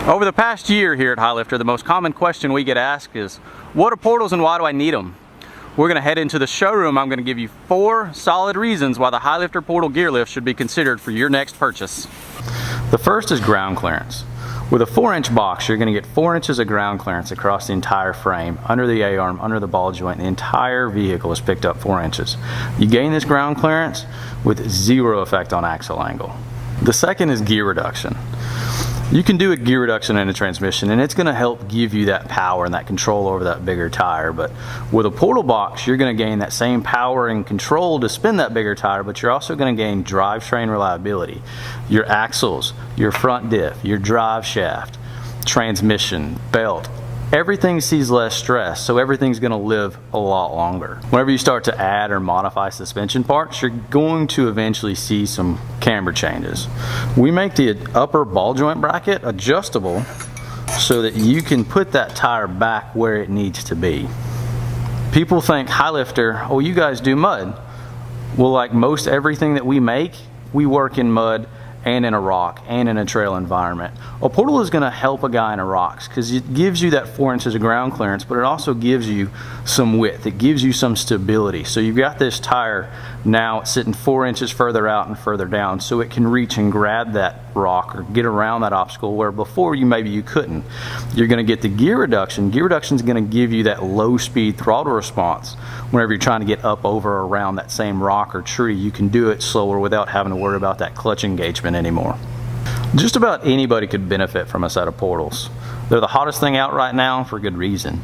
Over the past year here at HighLifter, the most common question we get asked is, what are portals and why do I need them? We're going to head into the showroom. I'm going to give you 4 solid reasons why the HighLifter portal gear lift should be considered for your next purchase. The first is ground clearance. With a 4-inch box, you're going to get 4 inches of ground clearance across the entire frame, under the A-arm, under the ball joint. The entire vehicle is picked up 4 inches. You gain this ground clearance with 0 effect on axle angle. The second is gear reduction. You can do a gear reduction in a transmission and it's going to help give you that power and that control over that bigger tire. But with a portal box, you're going to gain that same power and control to spin that bigger tire, but you're also going to gain drivetrain reliability. Your axles, your front diff, your drive shaft, transmission, belt, everything sees less stress, so everything's going to live a lot longer. Whenever you start to add or modify suspension parts, you're going to eventually see some camber changes. We make the upper ball joint bracket adjustable so that you can put that tire back where it needs to be. People think, HighLifter, oh, you guys do mud. Well, like most everything that we make, we work in mud and in a rock and in a trail environment. A portal is going to help a guy in a rocks because it gives you that 4 inches of ground clearance, but it also gives you some width. It gives you some stability. So you've got this tire now it's sitting 4 inches further out and further down, so it can reach and grab that rock or get around that obstacle where before maybe you couldn't. You're going to get the gear reduction. Gear reduction is going to give you that low speed throttle response. Whenever you're trying to get up over or around that same rock or tree, you can do it slower without having to worry about that clutch engagement anymore. Just about anybody could benefit from a set of portals. They're the hottest thing out right now for good reason.